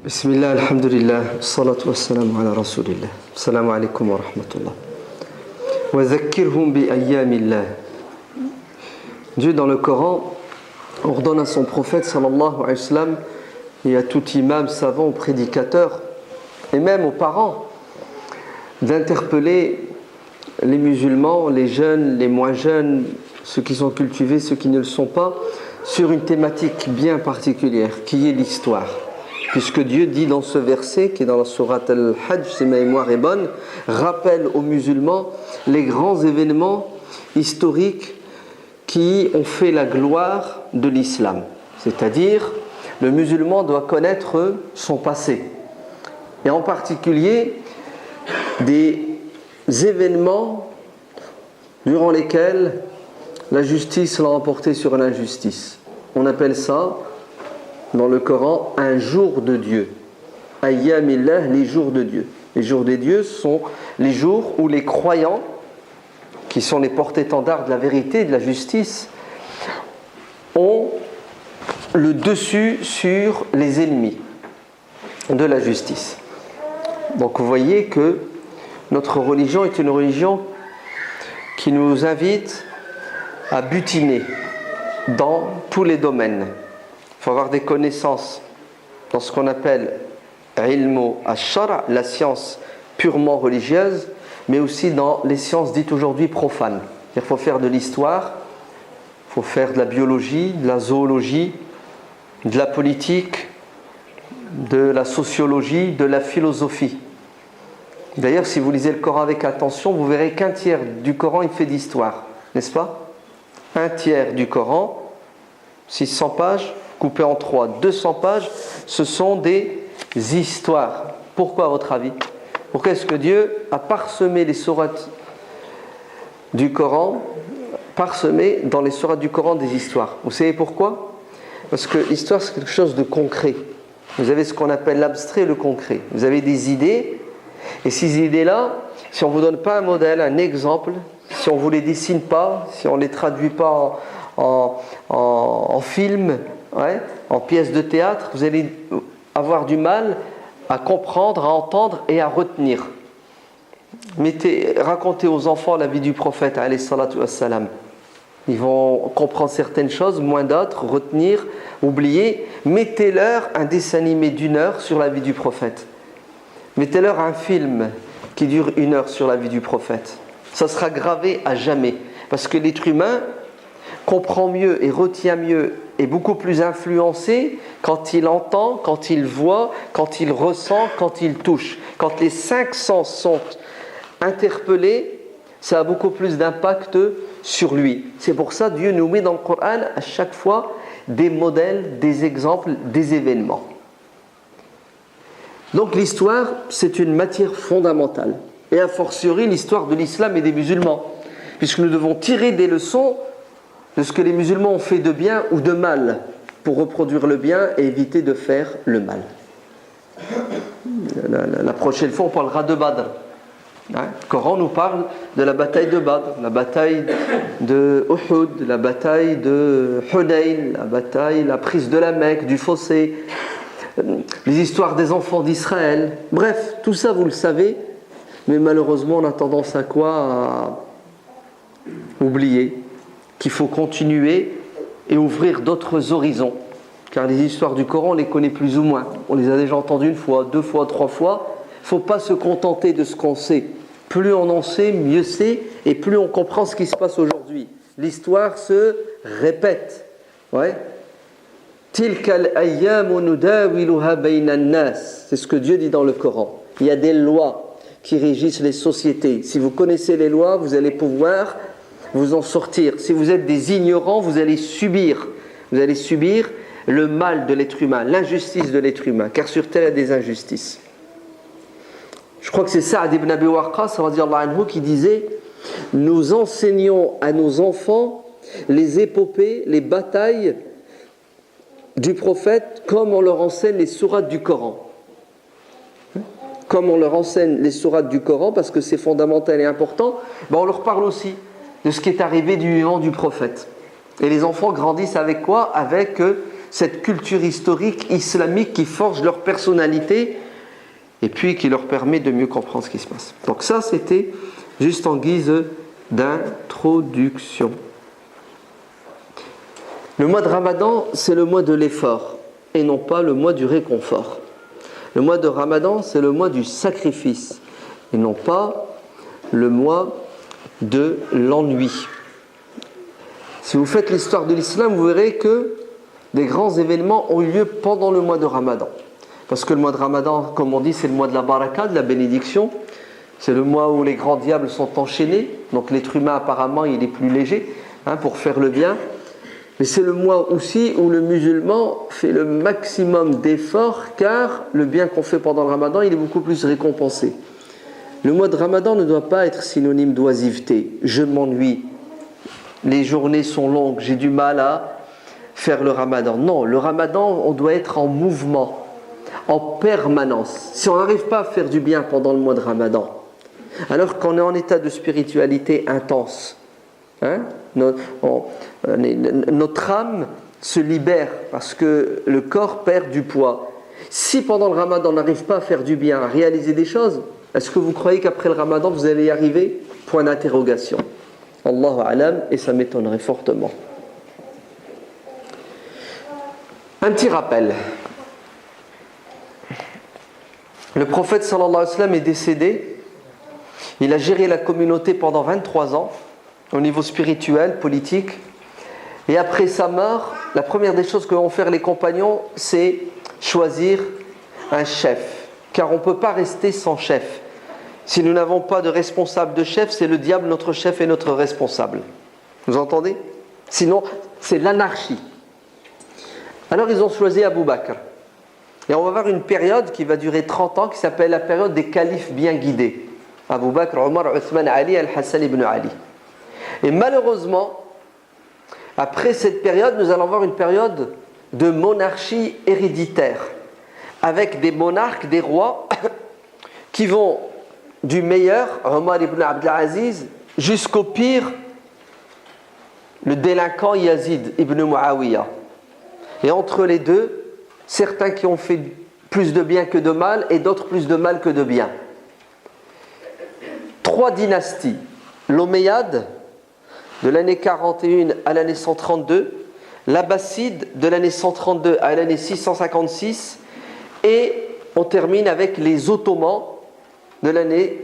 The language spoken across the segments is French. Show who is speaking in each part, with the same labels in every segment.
Speaker 1: بسم الله الحمد لله الصلاة والسلام على رسول الله السلام عليكم ورحمة الله وذكرهم بأيام الله. Dieu dans le Coran ordonne à son prophète sallallahu alayhi wa sallam et à tout imam, savant, prédicateur et même aux parents d'interpeller les musulmans, les jeunes, les moins jeunes, ceux qui sont cultivés, ceux qui ne le sont pas, sur une thématique bien particulière qui est l'histoire. Puisque Dieu dit dans ce verset, qui est dans la sourate Al-Hajj, si ma mémoire est bonne, rappelle aux musulmans les grands événements historiques qui ont fait la gloire de l'islam. C'est-à-dire, le musulman doit connaître son passé. Et en particulier, des événements durant lesquels la justice l'a emporté sur l'injustice. On appelle ça, dans le Coran, un jour de Dieu. Ayyamillah, les jours de Dieu. Les jours de Dieu sont les jours où les croyants, qui sont les porte-étendards de la vérité et de la justice, ont le dessus sur les ennemis de la justice. Donc vous voyez que notre religion est une religion qui nous invite à butiner dans tous les domaines. Il faut avoir des connaissances dans ce qu'on appelle ilmu ash-shar', la science purement religieuse, mais aussi dans les sciences dites aujourd'hui profanes. Il faut faire de l'histoire, il faut faire de la biologie, de la zoologie, de la politique, de la sociologie, de la philosophie. D'ailleurs, si vous lisez le Coran avec attention, vous verrez qu'un tiers du Coran il fait d'histoire, n'est-ce pas ? Un tiers du Coran, 600 pages, coupé en 3, 200 pages, ce sont des histoires. Pourquoi à votre avis ? Pourquoi est-ce que Dieu a parsemé les sourates du Coran, parsemé dans les sourates du Coran des histoires ? Vous savez pourquoi ? Parce que l'histoire c'est quelque chose de concret. Vous avez ce qu'on appelle l'abstrait et le concret. Vous avez des idées, et ces idées-là, si on ne vous donne pas un modèle, un exemple, si on ne vous les dessine pas, si on ne les traduit pas en film, en pièces de théâtre, vous allez avoir du mal à comprendre, à entendre et à retenir. Racontez aux enfants la vie du prophète, alayhi salatu wassalam. Ils vont comprendre certaines choses, moins d'autres, retenir, oublier. Mettez-leur un dessin animé d'1 heure sur la vie du prophète. Mettez-leur un film qui dure 1 heure sur la vie du prophète. Ça sera gravé à jamais. Parce que l'être humain comprend mieux et retient mieux, est beaucoup plus influencé quand il entend, quand il voit, quand il ressent, quand il touche. Quand les 5 sens sont interpellés, ça a beaucoup plus d'impact sur lui. C'est pour ça que Dieu nous met dans le Coran à chaque fois des modèles, des exemples, des événements. Donc l'histoire, c'est une matière fondamentale. Et a fortiori l'histoire de l'islam et des musulmans. Puisque nous devons tirer des leçons de ce que les musulmans ont fait de bien ou de mal pour reproduire le bien et éviter de faire le mal. La prochaine fois, on parlera de Badr. Le Coran nous parle de la bataille de Badr, la bataille de Uhud, la bataille de Hunayn, la prise de la Mecque, du fossé, les histoires des enfants d'Israël. Bref, tout ça vous le savez, mais malheureusement on a tendance à quoi ? À oublier qu'il faut continuer et ouvrir d'autres horizons. Car les histoires du Coran, on les connaît plus ou moins. On les a déjà entendues 1 fois, 2 fois, 3 fois. Il ne faut pas se contenter de ce qu'on sait. Plus on en sait, mieux c'est, et plus on comprend ce qui se passe aujourd'hui. L'histoire se répète. Tilkal ayyamu nudawiluha bayna an-nas. C'est ce que Dieu dit dans le Coran. Il y a des lois qui régissent les sociétés. Si vous connaissez les lois, vous allez pouvoir vous en sortir. Si vous êtes des ignorants, vous allez subir le mal de l'être humain, l'injustice de l'être humain, car sur terre il y a des injustices. Je crois que c'est Sa'd ibn Abi Waqqas radiyallahu anhu qui disait: nous enseignons à nos enfants les épopées, les batailles du prophète comme on leur enseigne les sourates du Coran. Comme on leur enseigne les sourates du Coran, parce que c'est fondamental et important, on leur parle aussi de ce qui est arrivé du vivant du prophète. Et les enfants grandissent avec quoi ? Avec cette culture historique islamique qui forge leur personnalité et puis qui leur permet de mieux comprendre ce qui se passe. Donc ça, c'était juste en guise d'introduction. Le mois de Ramadan, c'est le mois de l'effort et non pas le mois du réconfort. Le mois de Ramadan, c'est le mois du sacrifice et non pas le mois de l'ennui. Si vous faites l'histoire de l'islam, vous verrez que des grands événements ont eu lieu pendant le mois de Ramadan. Parce que le mois de Ramadan, comme on dit, c'est le mois de la baraka, de la bénédiction. C'est le mois où les grands diables sont enchaînés. Donc l'être humain, apparemment, il est plus léger pour faire le bien. Mais c'est le mois aussi où le musulman fait le maximum d'efforts, car le bien qu'on fait pendant le Ramadan, il est beaucoup plus récompensé. Le mois de Ramadan ne doit pas être synonyme d'oisiveté. Je m'ennuie, les journées sont longues, j'ai du mal à faire le Ramadan. Non, le Ramadan, on doit être en mouvement, en permanence. Si on n'arrive pas à faire du bien pendant le mois de Ramadan, alors qu'on est en état de spiritualité intense, notre âme se libère parce que le corps perd du poids. Si pendant le Ramadan on n'arrive pas à faire du bien, à réaliser des choses, est-ce que vous croyez qu'après le Ramadan vous allez y arriver? Point d'interrogation. Allahu a'lam, et ça m'étonnerait fortement. Un petit rappel. Le prophète sallallahu alayhi wa sallam est décédé. Il a géré la communauté pendant 23 ans, au niveau spirituel, politique. Et après sa mort, la première des choses que vont faire les compagnons, c'est choisir un chef. Car on ne peut pas rester sans chef. Si nous n'avons pas de responsable de chef, c'est le diable notre chef et notre responsable. Vous entendez? Sinon, c'est l'anarchie. Alors ils ont choisi Abu Bakr. Et on va avoir une période qui va durer 30 ans, qui s'appelle la période des califes bien guidés. Abu Bakr, Omar, Uthman, Ali, Al-Hassan ibn Ali. Et malheureusement, après cette période, nous allons avoir une période de monarchie héréditaire, avec des monarques, des rois, qui vont du meilleur, Omar ibn Abdelaziz, jusqu'au pire, le délinquant Yazid ibn Muawiyah. Et entre les deux, certains qui ont fait plus de bien que de mal, et d'autres plus de mal que de bien. 3 dynasties, l'Omeyyade, de l'année 41 à l'année 132, l'Abbasside de l'année 132 à l'année 656, et on termine avec les Ottomans de l'année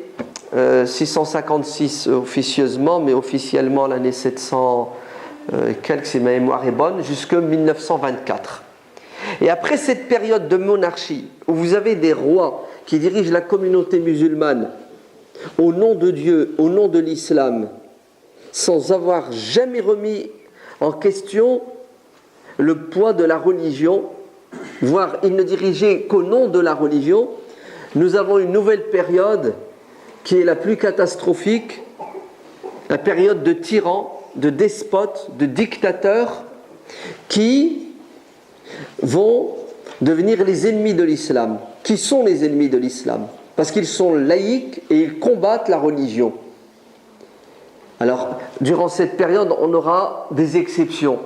Speaker 1: 656 officieusement, mais officiellement l'année 700 quelques, si ma mémoire est bonne, jusqu'en 1924. Et après cette période de monarchie, où vous avez des rois qui dirigent la communauté musulmane au nom de Dieu, au nom de l'islam, sans avoir jamais remis en question le poids de la religion, voire ils ne dirigeaient qu'au nom de la religion, nous avons une nouvelle période qui est la plus catastrophique, la période de tyrans, de despotes, de dictateurs qui vont devenir les ennemis de l'islam. Qui sont les ennemis de l'islam? Parce qu'ils sont laïcs et ils combattent la religion. Alors, durant cette période, on aura des exceptions.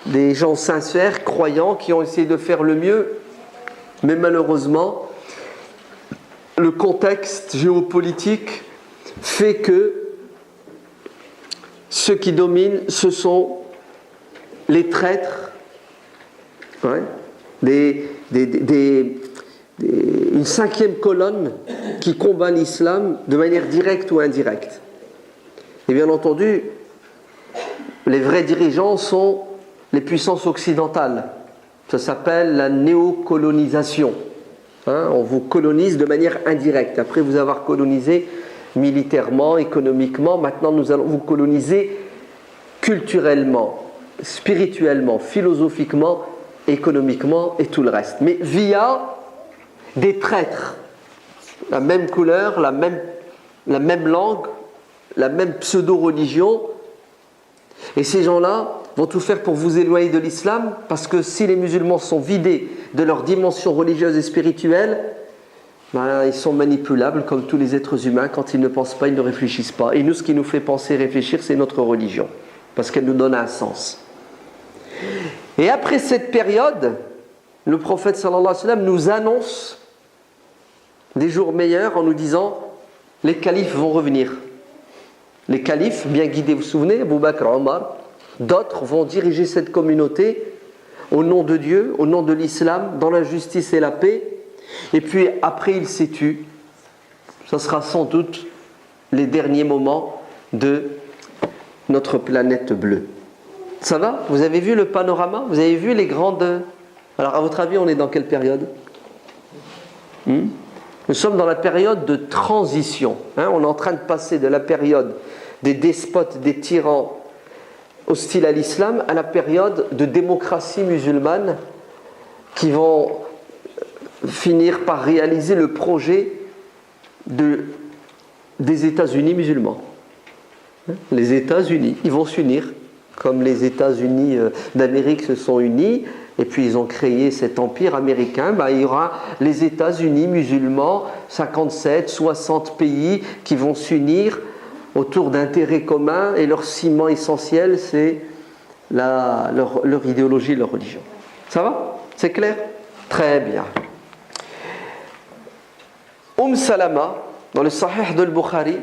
Speaker 1: Des gens sincères, croyants, qui ont essayé de faire le mieux, mais malheureusement, le contexte géopolitique fait que ceux qui dominent, ce sont les traîtres, une 5e colonne qui combat l'islam de manière directe ou indirecte. Et bien entendu, les vrais dirigeants sont les puissances occidentales. Ça s'appelle la néocolonisation. On vous colonise de manière indirecte. Après vous avoir colonisé militairement, économiquement, maintenant nous allons vous coloniser culturellement, spirituellement, philosophiquement, économiquement et tout le reste. Mais via des traîtres, la même couleur, la même langue, la même pseudo-religion. Et ces gens-là vont tout faire pour vous éloigner de l'islam, parce que si les musulmans sont vidés de leur dimension religieuse et spirituelle, ils sont manipulables comme tous les êtres humains. Quand ils ne pensent pas, ils ne réfléchissent pas. Et nous, ce qui nous fait penser et réfléchir, c'est notre religion, parce qu'elle nous donne un sens. Et après cette période, le prophète sallallahu alayhi wa sallam nous annonce des jours meilleurs en nous disant les califes vont revenir. Les califes, bien guidés, vous vous souvenez, Abu Bakr, Omar, d'autres vont diriger cette communauté au nom de Dieu, au nom de l'islam, dans la justice et la paix. Et puis après ils s'étuent. Ça sera sans doute les derniers moments de notre planète bleue. Ça va? Vous avez vu le panorama? Vous avez vu les grandes... Alors à votre avis, on est dans quelle période? Nous sommes dans la période de transition. On est en train de passer de la période des despotes, des tyrans hostiles à l'islam à la période de démocratie musulmane qui vont finir par réaliser le projet des États-Unis musulmans. Les États-Unis, ils vont s'unir comme les États-Unis d'Amérique se sont unis. Et puis ils ont créé cet empire américain. Il y aura les États-Unis musulmans, 57, 60 pays qui vont s'unir autour d'intérêts communs. Et leur ciment essentiel, c'est leur idéologie, leur religion. Ça va? C'est clair? Très bien. Salama, dans le Sahih de Bukhari,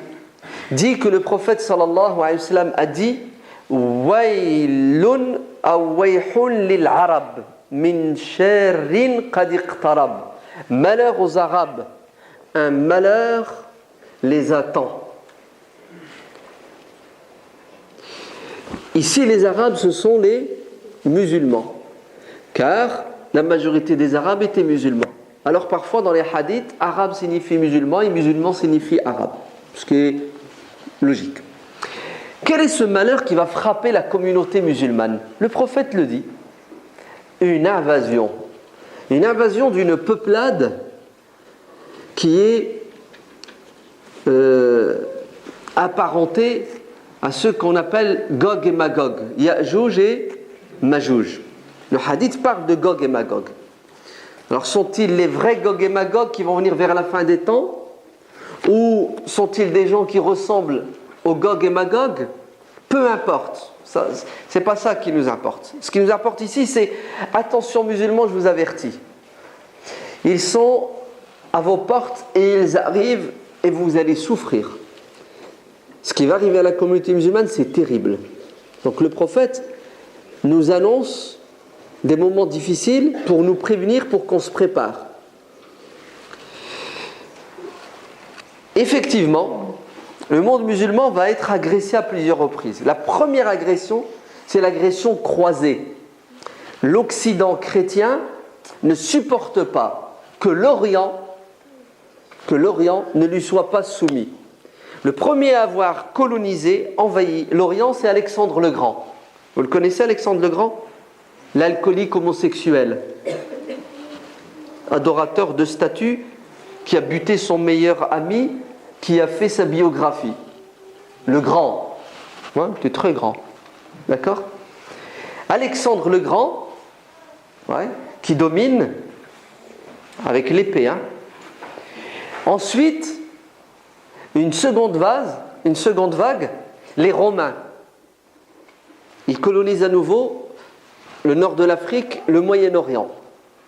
Speaker 1: dit que le prophète sallallahu alayhi wa sallam a dit Waylun awayhun lil arab min sharrin qad iqtarab. Malheur aux Arabes, un malheur les attend. Ici, les Arabes, ce sont les musulmans, car la majorité des Arabes étaient musulmans. Alors parfois dans les hadiths, arabe signifie musulman et musulman signifie arabe, ce qui est logique. Quel est ce malheur qui va frapper la communauté musulmane? Le prophète le dit, une invasion d'une peuplade qui est apparentée à ceux qu'on appelle Gog et Magog, Ya'juj et Majouj. Le hadith parle de Gog et Magog. Alors sont-ils les vrais Gog et Magog qui vont venir vers la fin des temps? Ou sont-ils des gens qui ressemblent aux Gog et Magog? Peu importe, c'est pas ça qui nous importe. Ce qui nous importe ici, c'est attention musulmans, je vous avertis. Ils sont à vos portes et ils arrivent et vous allez souffrir. Ce qui va arriver à la communauté musulmane, c'est terrible. Donc le prophète nous annonce des moments difficiles pour nous prévenir, pour qu'on se prépare. Effectivement, le monde musulman va être agressé à plusieurs reprises. La première agression, c'est l'agression croisée. L'Occident chrétien ne supporte pas que l'Orient ne lui soit pas soumis. Le premier à avoir colonisé, envahi l'Orient, c'est Alexandre le Grand. Vous le connaissez, Alexandre le Grand? L'alcoolique homosexuel, adorateur de statues, qui a buté son meilleur ami, qui a fait sa biographie. Le Grand, il était très grand, d'accord? Alexandre le Grand, qui domine avec l'épée. Ensuite, une seconde vague, les Romains. Ils colonisent à nouveau le nord de l'Afrique, le Moyen-Orient.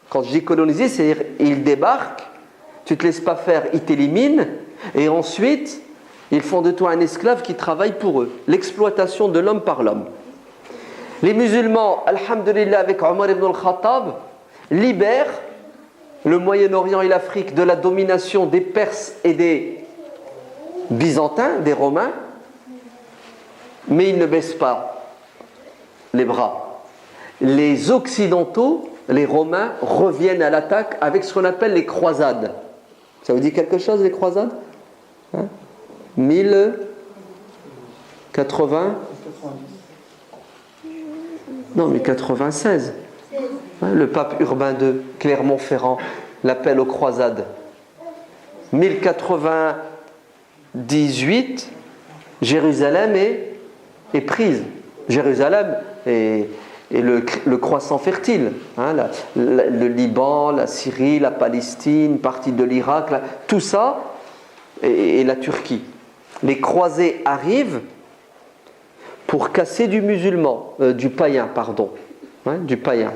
Speaker 1: Quand je dis coloniser, c'est-à-dire ils débarquent, tu ne te laisses pas faire, ils t'éliminent, et ensuite, ils font de toi un esclave qui travaille pour eux. L'exploitation de l'homme par l'homme. Les musulmans, alhamdulillah, avec Omar ibn al-Khattab, libèrent le Moyen-Orient et l'Afrique de la domination des Perses et des Byzantins, des Romains, mais ils ne baissent pas les bras. Les Occidentaux, les Romains, reviennent à l'attaque avec ce qu'on appelle les croisades. Ça vous dit quelque chose, les croisades? 1080? Non, mais 96. Le pape Urbain II, Clermont-Ferrand, l'appel aux croisades. 1098, Jérusalem est prise. Jérusalem est le croissant fertile. Le Liban, la Syrie, la Palestine, partie de l'Irak, tout ça, et la Turquie. Les croisés arrivent pour casser du païen, du païen,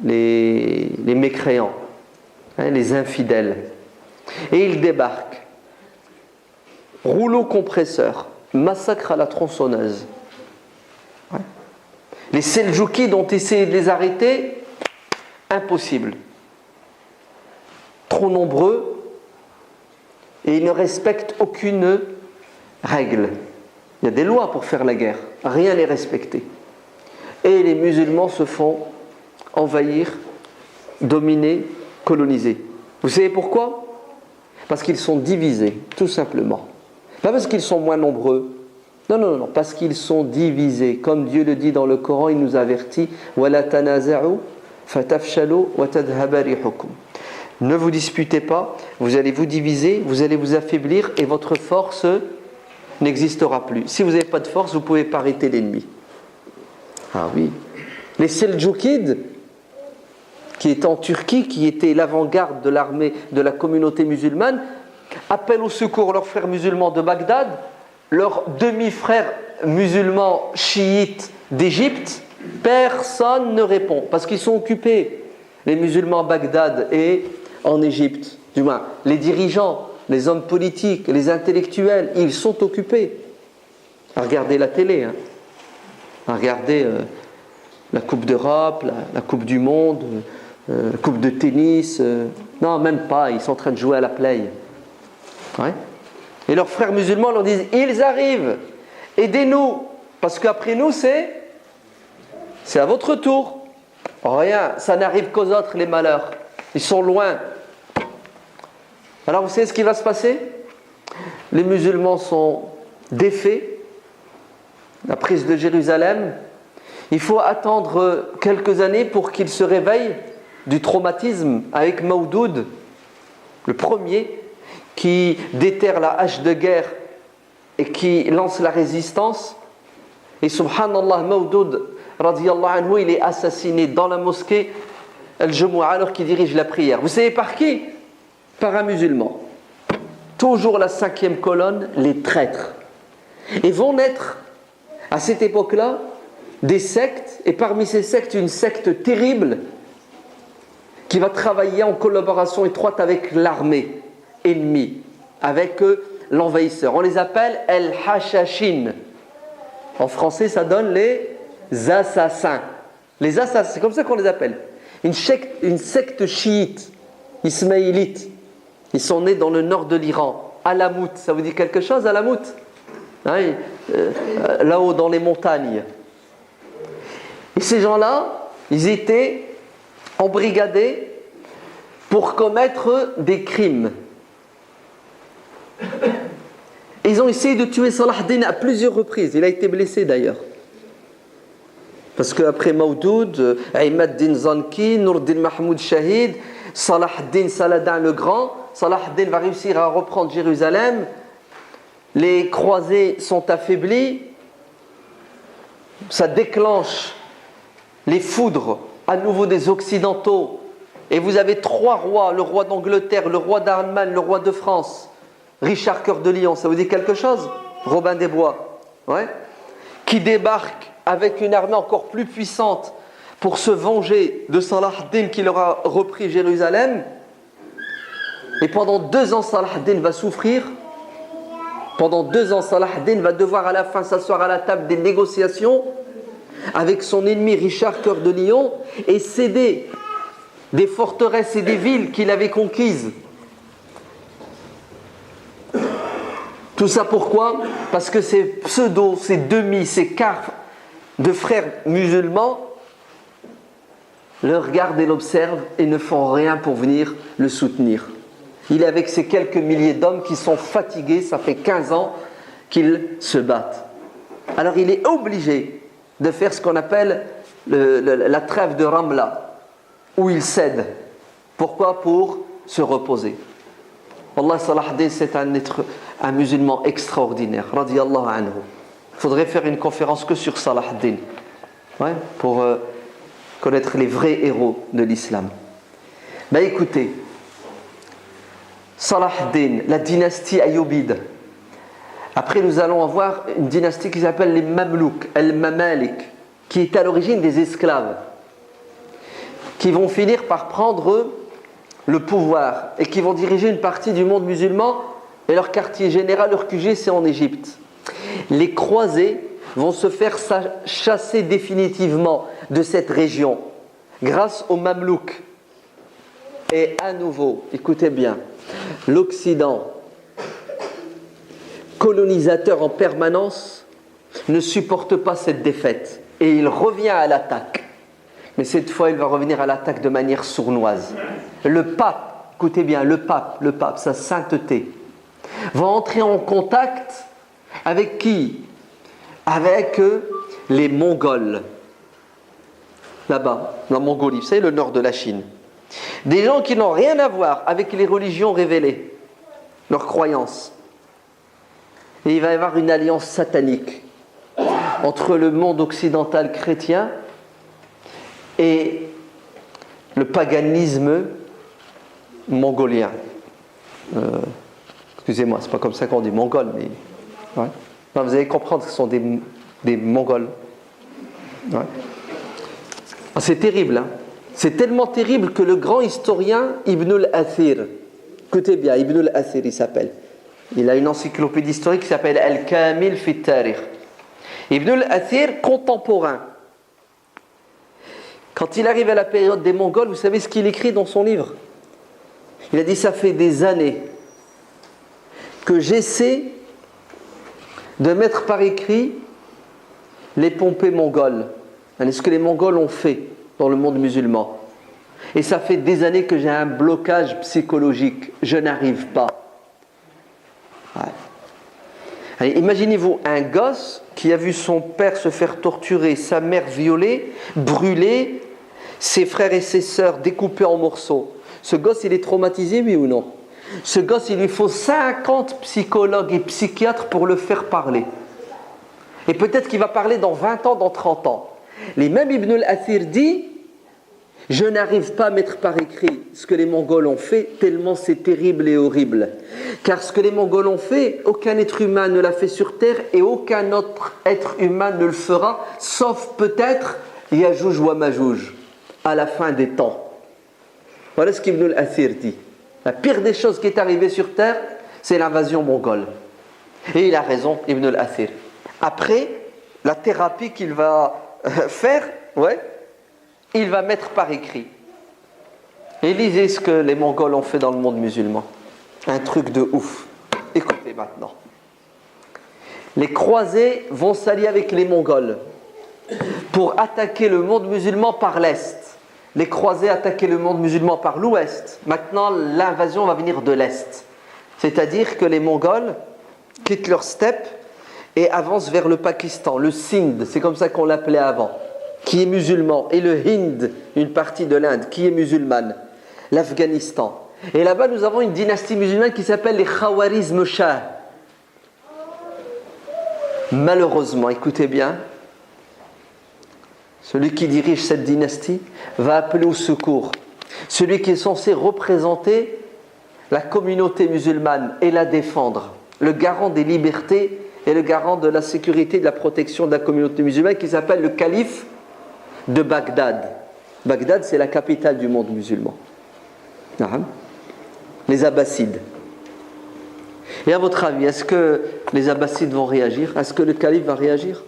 Speaker 1: les mécréants, les infidèles. Et ils débarquent. Rouleau compresseur, massacre à la tronçonneuse. Les Seldjoukides ont essayé de les arrêter, impossible. Trop nombreux, et ils ne respectent aucune règle. Il y a des lois pour faire la guerre, rien n'est respecté. Et les musulmans se font envahir, dominer, coloniser. Vous savez pourquoi ? Parce qu'ils sont divisés, tout simplement. Pas parce qu'ils sont moins nombreux. Non, parce qu'ils sont divisés. Comme Dieu le dit dans le Coran, il nous avertit وَلَا تَنَازَعُوا فَتَفْشَلُوا وَتَذْهَبَ رِيحُكُمْ. Ne vous disputez pas, vous allez vous diviser, vous allez vous affaiblir et votre force n'existera plus. Si vous n'avez pas de force, vous ne pouvez pas arrêter l'ennemi. Ah oui. Les Seldjoukides, qui étaient en Turquie, qui étaient l'avant-garde de l'armée de la communauté musulmane, appellent au secours leurs frères musulmans de Bagdad, leurs demi-frères musulmans chiites d'Égypte. Personne ne répond, parce qu'ils sont occupés, les musulmans à Bagdad et en Égypte. Du moins, les dirigeants, les hommes politiques, les intellectuels, ils sont occupés à regarder la télé, à regarder la Coupe d'Europe, la Coupe du Monde, la Coupe de tennis. Non, même pas, ils sont en train de jouer à la play. Ouais. Et leurs frères musulmans leur disent, ils arrivent, aidez-nous, parce qu'après nous, c'est à votre tour. Rien, ça n'arrive qu'aux autres, les malheurs. Ils sont loin. Alors vous savez ce qui va se passer ? Les musulmans sont défaits, la prise de Jérusalem. Il faut attendre quelques années pour qu'ils se réveillent du traumatisme avec Mawdoud, le premier, qui déterre la hache de guerre et qui lance la résistance. Et subhanallah, Mawdoud, radiyallahu anhu, il est assassiné dans la mosquée Al-Jumu'ah alors qu'il dirige la prière. Vous savez par qui ? Par un musulman. Toujours la 5e colonne, les traîtres. Et vont naître, à cette époque-là, des sectes, et parmi ces sectes, une secte terrible qui va travailler en collaboration étroite avec l'armée ennemie, avec l'envahisseur. On les appelle El-Hashashin. En français, ça donne les assassins. Les assassins, c'est comme ça qu'on les appelle. Une secte chiite, ismaélite. Ils sont nés dans le nord de l'Iran. Alamout, ça vous dit quelque chose, Alamout ? Là-haut dans les montagnes. Et ces gens-là, ils étaient embrigadés pour commettre des crimes. Ils ont essayé de tuer Salah ad-Din à plusieurs reprises. Il a été blessé d'ailleurs. Parce qu'après Mawdoud, Imad ad-Din Zanki, Nur ad-Din Mahmoud Shahid, Salah ad-Din Saladin le Grand, Salah ad-Din va réussir à reprendre Jérusalem. Les croisés sont affaiblis. Ça déclenche les foudres à nouveau des Occidentaux. Et vous avez 3 rois, le roi d'Angleterre, le roi d'Allemagne, le roi de France. Richard Cœur de Lion, ça vous dit quelque chose ? Robin des Bois, ouais, qui débarque avec une armée encore plus puissante pour se venger de Salah ad-Din qui leur a repris Jérusalem. Et pendant 2 ans, Salah ad-Din va souffrir. Pendant 2 ans, Salah ad-Din va devoir à la fin s'asseoir à la table des négociations avec son ennemi Richard Cœur de Lion et céder des forteresses et des villes qu'il avait conquises. Tout ça pourquoi ? Parce que ces pseudos, ces demi, ces quarts de frères musulmans le regardent et l'observent et ne font rien pour venir le soutenir. Il est avec ces quelques milliers d'hommes qui sont fatigués, ça fait 15 ans qu'ils se battent. Alors il est obligé de faire ce qu'on appelle la trêve de Ramla, où il cède. Pourquoi ? Pour se reposer. Wallah, Salah ad-Din, c'est un musulman extraordinaire, radiyallahu anhu. Il faudrait faire une conférence que sur Salah ad-Din, ouais, pour connaître les vrais héros de l'islam. Ben écoutez, Salah ad-Din, la dynastie Ayyubide. Après, nous allons avoir une dynastie qui s'appelle les Mamlouks, el-Mamalik. qui est à l'origine des esclaves, qui vont finir par prendre le pouvoir et qui vont diriger une partie du monde musulman, et leur quartier général, leur QG, c'est en Égypte. Les croisés vont se faire chasser définitivement de cette région grâce aux Mamelouks. Et à nouveau, écoutez bien, l'Occident, colonisateur en permanence, ne supporte pas cette défaite et il revient à l'attaque. Mais cette fois, il va revenir à l'attaque de manière sournoise. Le pape, écoutez bien, le pape, sa sainteté, va entrer en contact avec qui? Avec les Mongols. Là-bas, la Mongolie, vous savez, le nord de la Chine. Des gens qui n'ont rien à voir avec les religions révélées, leurs croyances. Et il va y avoir une alliance satanique entre le monde occidental chrétien et le paganisme mongolien. Excusez-moi, c'est pas comme ça qu'on dit mongol, mais ouais. Non, vous allez comprendre que ce sont des Mongols. Ouais. C'est terrible, hein. C'est tellement terrible que le grand historien Ibn al-Athir, écoutez bien, Ibn al-Athir il s'appelle, il a une encyclopédie historique qui s'appelle Al-Kamil fi Tarikh. Ibn al-Athir, contemporain, quand il arrive à la période des Mongols, vous savez ce qu'il écrit dans son livre? Il a dit: ça fait des années que j'essaie de mettre par écrit les pompées mongoles, ce que les Mongols ont fait dans le monde musulman. Et ça fait des années que j'ai un blocage psychologique, je n'arrive pas. Ouais. Allez, imaginez-vous un gosse qui a vu son père se faire torturer, sa mère violée, brûlée, ses frères et ses sœurs découpés en morceaux. Ce gosse, il est traumatisé, oui ou non? Ce gosse, il lui faut 50 psychologues et psychiatres pour le faire parler. Et peut-être qu'il va parler dans 20 ans, dans 30 ans. Les mêmes Ibn al-Athir dit: je n'arrive pas à mettre par écrit ce que les Mongols ont fait, tellement c'est terrible et horrible. Car ce que les Mongols ont fait, aucun être humain ne l'a fait sur terre et aucun autre être humain ne le fera, sauf peut-être Yajouj wa Majouj, à la fin des temps. Voilà ce qu'Ibn al-Athir dit. La pire des choses qui est arrivée sur terre, c'est l'invasion mongole. Et il a raison, Ibn al-Athir. Après, la thérapie qu'il va faire, ouais, il va mettre par écrit. Et lisez ce que les Mongols ont fait dans le monde musulman. Un truc de ouf. Écoutez maintenant. Les croisés vont s'allier avec les Mongols pour attaquer le monde musulman par l'Est. Les croisés attaquaient le monde musulman par l'Ouest. Maintenant, l'invasion va venir de l'Est. C'est-à-dire que les Mongols quittent leur steppe et avancent vers le Pakistan, le Sindh, c'est comme ça qu'on l'appelait avant, qui est musulman, et le Hind, une partie de l'Inde, qui est musulmane, l'Afghanistan. Et là-bas, nous avons une dynastie musulmane qui s'appelle les Khawarizm Shah. Malheureusement, écoutez bien, celui qui dirige cette dynastie va appeler au secours. Celui qui est censé représenter la communauté musulmane et la défendre, le garant des libertés et le garant de la sécurité et de la protection de la communauté musulmane, qui s'appelle le calife de Bagdad. Bagdad, c'est la capitale du monde musulman. Les Abbassides. Et à votre avis, est-ce que les Abbassides vont réagir? Est-ce que le calife va réagir?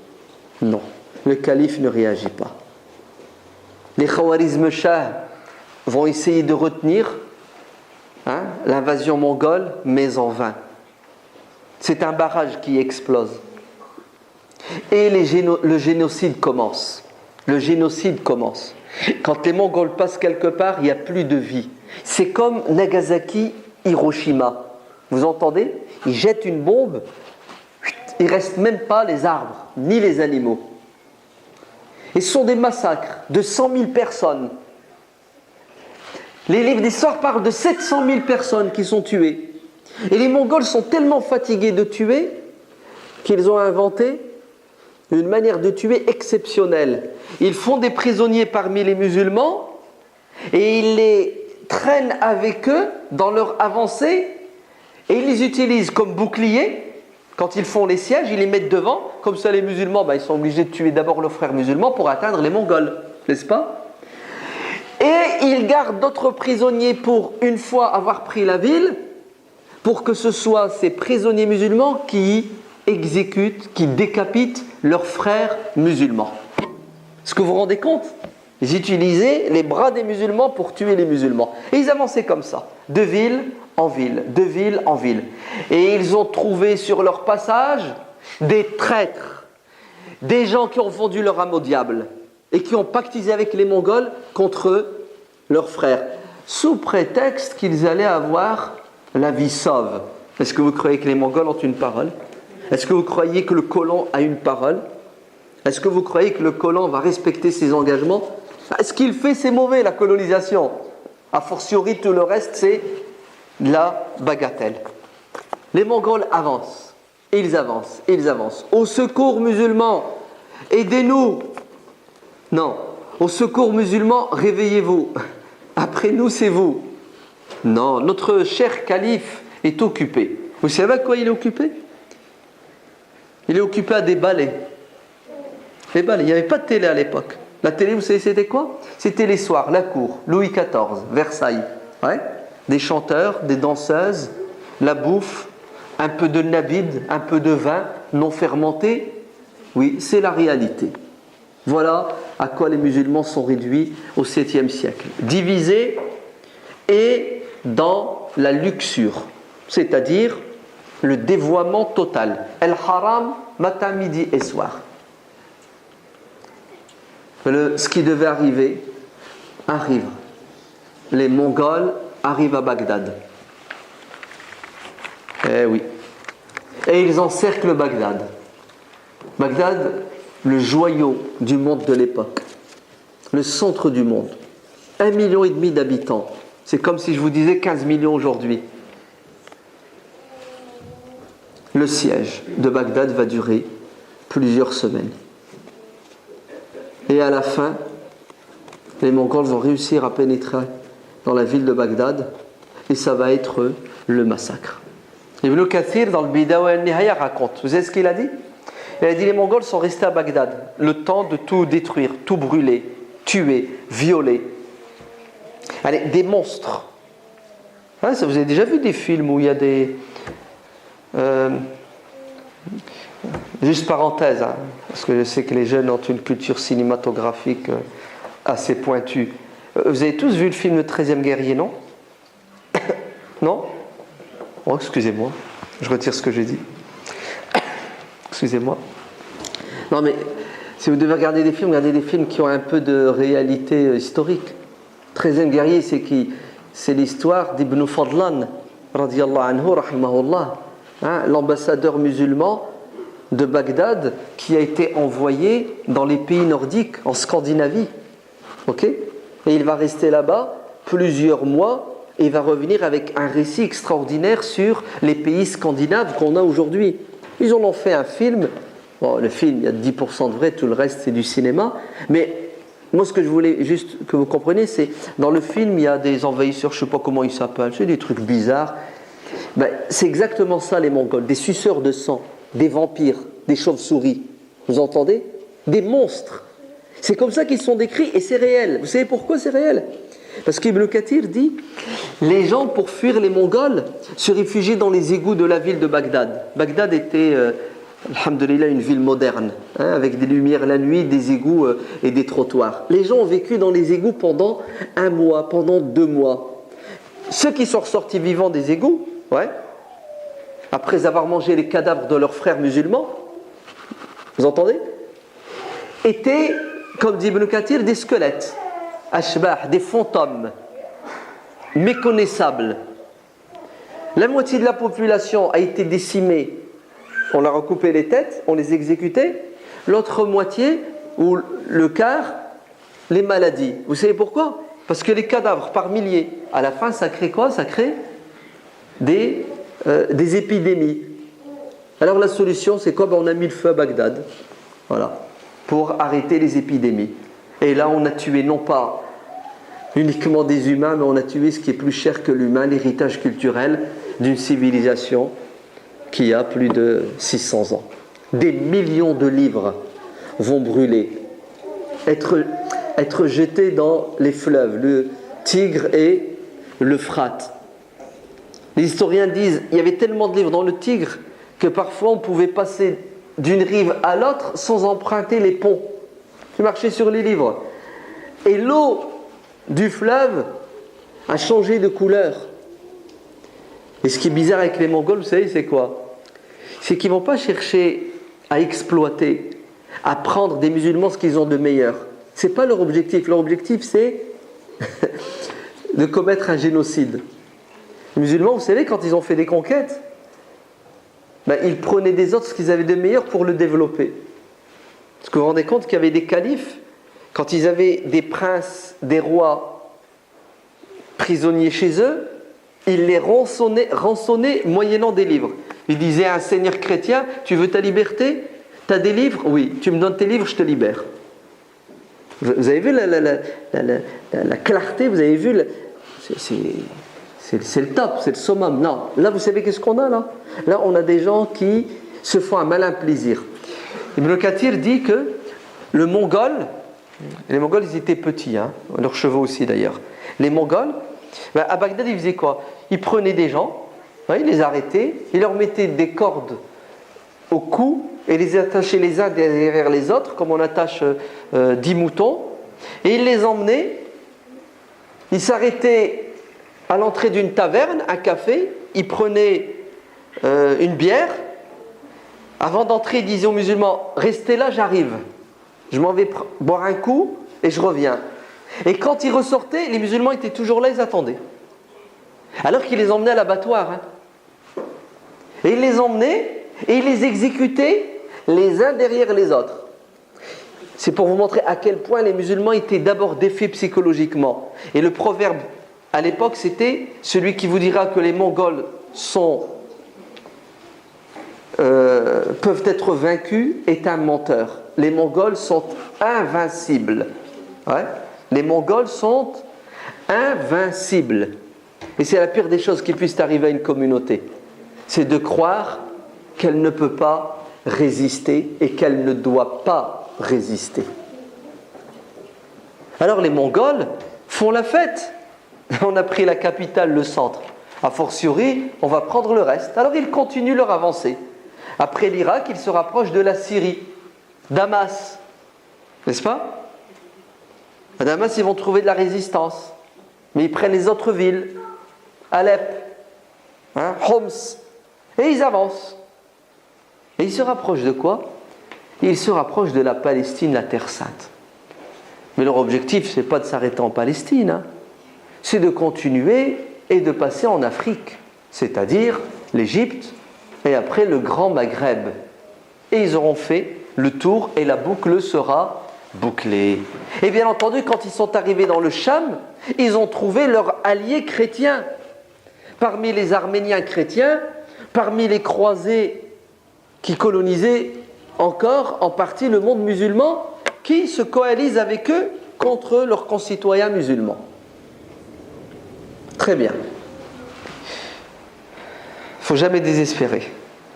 Speaker 1: Non. Le calife ne réagit pas. Les Khawarizm Shah vont essayer de retenir l'invasion mongole, mais en vain. C'est un barrage qui explose. Et le génocide commence. Le génocide commence. Quand les Mongols passent quelque part, il n'y a plus de vie. C'est comme Nagasaki, Hiroshima. Vous entendez? Ils jettent une bombe, il ne reste même pas les arbres, ni les animaux. Et ce sont des massacres de 100 000 personnes. Les livres d'histoire parlent de 700 000 personnes qui sont tuées. Et les Mongols sont tellement fatigués de tuer qu'ils ont inventé une manière de tuer exceptionnelle. Ils font des prisonniers parmi les musulmans et ils les traînent avec eux dans leur avancée et ils les utilisent comme boucliers, Quand ils font les sièges, ils les mettent devant. Comme ça, les musulmans, ils sont obligés de tuer d'abord leurs frères musulmans pour atteindre les Mongols. N'est-ce pas? Et ils gardent d'autres prisonniers pour, une fois avoir pris la ville, pour que ce soit ces prisonniers musulmans qui exécutent, qui décapitent leurs frères musulmans. Est-ce que vous vous rendez compte? Ils utilisaient les bras des musulmans pour tuer les musulmans. Et ils avançaient comme ça, de ville en ville, de ville en ville. Et ils ont trouvé sur leur passage des traîtres, des gens qui ont vendu leur âme au diable et qui ont pactisé avec les Mongols contre leurs frères, sous prétexte qu'ils allaient avoir la vie sauve. Est-ce que vous croyez que les Mongols ont une parole? Est-ce que vous croyez que le colon a une parole? Est-ce que vous croyez que le colon va respecter ses engagements? Ce qu'il fait, c'est mauvais, la colonisation. A fortiori, tout le reste, c'est de la bagatelle. Les Mongols avancent. Ils avancent. Ils avancent. Au secours musulmans, aidez-nous. Non. Au secours musulmans, réveillez-vous. Après nous, c'est vous. Non. Notre cher calife est occupé. Vous savez à quoi il est occupé? Il est occupé à des ballets. Les ballets. Il n'y avait pas de télé à l'époque. La télé, vous savez, c'était quoi? C'était les soirs, la cour, Louis XIV, Versailles. Ouais. Des chanteurs, des danseuses, la bouffe, un peu de nabid, un peu de vin non fermenté. Oui, c'est la réalité. Voilà à quoi les musulmans sont réduits au 7e siècle. Divisés et dans la luxure, c'est-à-dire le dévoiement total. El-Haram, matin, midi et soir. Ce qui devait arriver, arrive. Les Mongols arrivent à Bagdad. Eh oui. Et ils encerclent Bagdad. Bagdad, le joyau du monde de l'époque. Le centre du monde. 1,5 million d'habitants. C'est comme si je vous disais 15 millions aujourd'hui. Le siège de Bagdad va durer plusieurs semaines. Et à la fin, les Mongols vont réussir à pénétrer dans la ville de Bagdad et ça va être le massacre. Ibn Kathir, dans le Bidaya wa Nihaya, raconte. Vous savez ce qu'il a dit? Il a dit les Mongols sont restés à Bagdad le temps de tout détruire, tout brûler, tuer, violer. Allez, des monstres. Hein, ça, vous avez déjà vu des films où il y a des... Juste parenthèse, hein, parce que je sais que les jeunes ont une culture cinématographique assez pointue. Vous avez tous vu le film Le 13e guerrier, non? Non? Oh, excusez-moi, je retire ce que j'ai dit. Excusez-moi. Non, mais si vous devez regarder des films, regardez des films qui ont un peu de réalité historique. 13e guerrier, c'est qui? C'est l'histoire d'Ibn Fadlan, radiyallahu anhu, rahimahullah, hein, l'ambassadeur musulman de Bagdad qui a été envoyé dans les pays nordiques, en Scandinavie. Ok? Et il va rester là-bas plusieurs mois et il va revenir avec un récit extraordinaire sur les pays scandinaves qu'on a aujourd'hui. Ils en ont fait un film. Bon, le film, il y a 10% de vrai, tout le reste c'est du cinéma. Mais moi, ce que je voulais juste que vous compreniez, c'est dans le film, il y a des envahisseurs, je ne sais pas comment ils s'appellent, c'est des trucs bizarres. C'est exactement ça les Mongols, des suceurs de sang, des vampires, des chauves-souris. Vous entendez? Des monstres. C'est comme ça qu'ils sont décrits et c'est réel. Vous savez pourquoi c'est réel? Parce qu'Ibn Kathir dit les gens, pour fuir les Mongols, se réfugiaient dans les égouts de la ville de Bagdad. Bagdad était, alhamdoulilah, une ville moderne, hein, avec des lumières la nuit, des égouts et des trottoirs. Les gens ont vécu dans les égouts pendant 1 mois, pendant 2 mois. Ceux qui sont ressortis vivants des égouts, ouais, après avoir mangé les cadavres de leurs frères musulmans, vous entendez, étaient, comme dit Ibn Kathir, des squelettes, ashbah, des fantômes, méconnaissables. La moitié de la population a été décimée, on leur a coupé les têtes, on les exécutait. L'autre moitié, ou le quart, les maladies. Vous savez pourquoi? Parce que les cadavres par milliers, à la fin, ça crée quoi? Ça crée des épidémies. Alors la solution, c'est quoi? On a mis le feu à Bagdad, voilà, pour arrêter les épidémies. Et là, on a tué non pas uniquement des humains, mais on a tué ce qui est plus cher que l'humain, l'héritage culturel d'une civilisation qui a plus de 600 ans. Des millions de livres vont brûler, être jetés dans les fleuves, le Tigre et l'Euphrate. Les historiens disent qu'il y avait tellement de livres dans le Tigre que parfois on pouvait passer d'une rive à l'autre sans emprunter les ponts. Tu marchais sur les livres. Et l'eau du fleuve a changé de couleur. Et ce qui est bizarre avec les Mongols, vous savez, c'est quoi? C'est qu'ils ne vont pas chercher à exploiter, à prendre des musulmans ce qu'ils ont de meilleur. Ce n'est pas leur objectif. Leur objectif, c'est de commettre un génocide. Les musulmans, vous savez, quand ils ont fait des conquêtes, ils prenaient des autres ce qu'ils avaient de meilleur pour le développer. Parce que vous vous rendez compte qu'il y avait des califes, quand ils avaient des princes, des rois prisonniers chez eux, ils les rançonnaient moyennant des livres. Ils disaient à un seigneur chrétien, tu veux ta liberté? Tu as des livres? Oui, tu me donnes tes livres, je te libère. Vous avez vu la clarté, vous avez vu, c'est le top, c'est le summum. Non, là vous savez qu'est-ce qu'on a là? Là on a des gens qui se font un malin plaisir. Ibn Kathir dit que le Mongol, les Mongols ils étaient petits, leurs chevaux aussi d'ailleurs. Les Mongols, à Bagdad ils faisaient quoi? Ils prenaient des gens, ils les arrêtaient, ils leur mettaient des cordes au cou et les attachaient les uns derrière les autres, comme on attache 10 moutons, et ils les emmenaient, ils s'arrêtaient à l'entrée d'une taverne, un café, ils prenaient une bière. Avant d'entrer, ils disaient aux musulmans, restez là, j'arrive. Je m'en vais boire un coup et je reviens. Et quand ils ressortaient, les musulmans étaient toujours là, ils attendaient. Alors qu'ils les emmenaient à l'abattoir. Et ils les emmenaient et ils les exécutaient les uns derrière les autres. C'est pour vous montrer à quel point les musulmans étaient d'abord défaits psychologiquement. Et le proverbe à l'époque, c'était celui qui vous dira que les Mongols peuvent être vaincus est un menteur. Les Mongols sont invincibles. Les Mongols sont invincibles. Et c'est la pire des choses qui puisse arriver à une communauté. C'est de croire qu'elle ne peut pas résister et qu'elle ne doit pas résister. Alors les Mongols font la fête. On a pris la capitale, le centre. A fortiori, on va prendre le reste. Alors ils continuent leur avancée. Après l'Irak, ils se rapprochent de la Syrie, Damas, n'est-ce pas? À Damas, ils vont trouver de la résistance. Mais ils prennent les autres villes, Alep, Homs, et ils avancent. Et ils se rapprochent de quoi? Ils se rapprochent de la Palestine, la Terre Sainte. Mais leur objectif, ce n'est pas de s'arrêter en Palestine, c'est de continuer et de passer en Afrique, c'est-à-dire l'Égypte et après le Grand Maghreb. Et ils auront fait le tour et la boucle sera bouclée. Et bien entendu, quand ils sont arrivés dans le Cham, ils ont trouvé leurs alliés chrétiens. Parmi les Arméniens chrétiens, parmi les croisés qui colonisaient encore en partie le monde musulman, qui se coalisent avec eux contre leurs concitoyens musulmans. Très bien. Il ne faut jamais désespérer.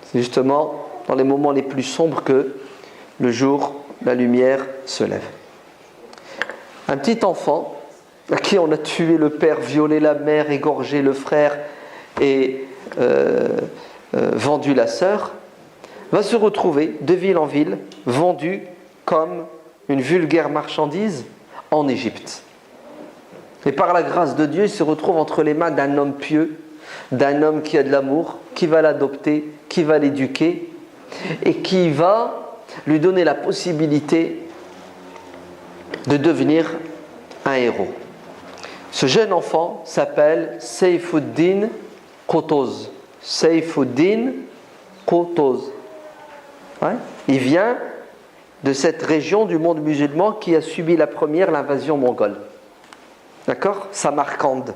Speaker 1: C'est justement dans les moments les plus sombres que le jour, la lumière se lève. Un petit enfant à qui on a tué le père, violé la mère, égorgé le frère et vendu la sœur, va se retrouver de ville en ville, vendu comme une vulgaire marchandise en Égypte. Et par la grâce de Dieu, il se retrouve entre les mains d'un homme pieux, d'un homme qui a de l'amour, qui va l'adopter, qui va l'éduquer et qui va lui donner la possibilité de devenir un héros. Ce jeune enfant s'appelle Seyfuddin Qutuz. Seyfuddin Qutuz. Il vient de cette région du monde musulman qui a subi l'invasion mongole. D'accord? Samarcande.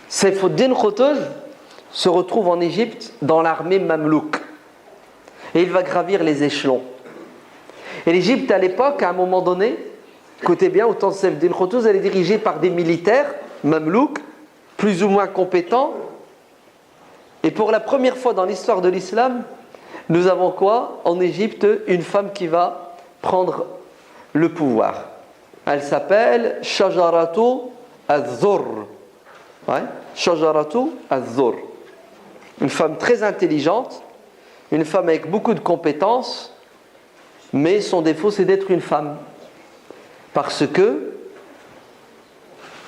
Speaker 1: Seyfuddin Qutuz se retrouve en Égypte dans l'armée mamelouk. Et il va gravir les échelons. Et l'Égypte à l'époque, à un moment donné, écoutez bien, au temps de Seyfuddin Qutuz, elle est dirigée par des militaires mamelouks, plus ou moins compétents, Et pour la première fois dans l'histoire de l'islam, nous avons quoi? En Égypte, une femme qui va prendre le pouvoir. Elle s'appelle Shajaratu al-Dhurr. Ouais, Shajaratu al-Dhurr. Une femme très intelligente, une femme avec beaucoup de compétences, mais son défaut c'est d'être une femme. Parce que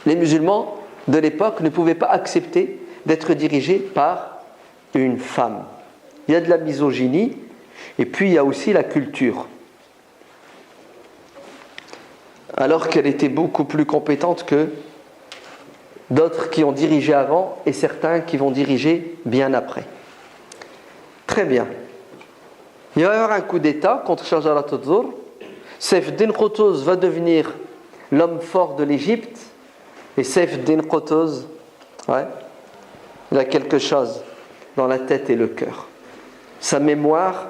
Speaker 1: les musulmans de l'époque ne pouvaient pas accepter d'être dirigés par une femme. Il y a de la misogynie et puis il y a aussi la culture. Alors qu'elle était beaucoup plus compétente que d'autres qui ont dirigé avant et certains qui vont diriger bien après. Très bien. Il va y avoir un coup d'État contre Shajarat al-Dhurr. Saif-Din Qutuz va devenir l'homme fort de l'Égypte. Et Saif-Din Qutuz, il a quelque chose dans la tête et le cœur. Sa mémoire,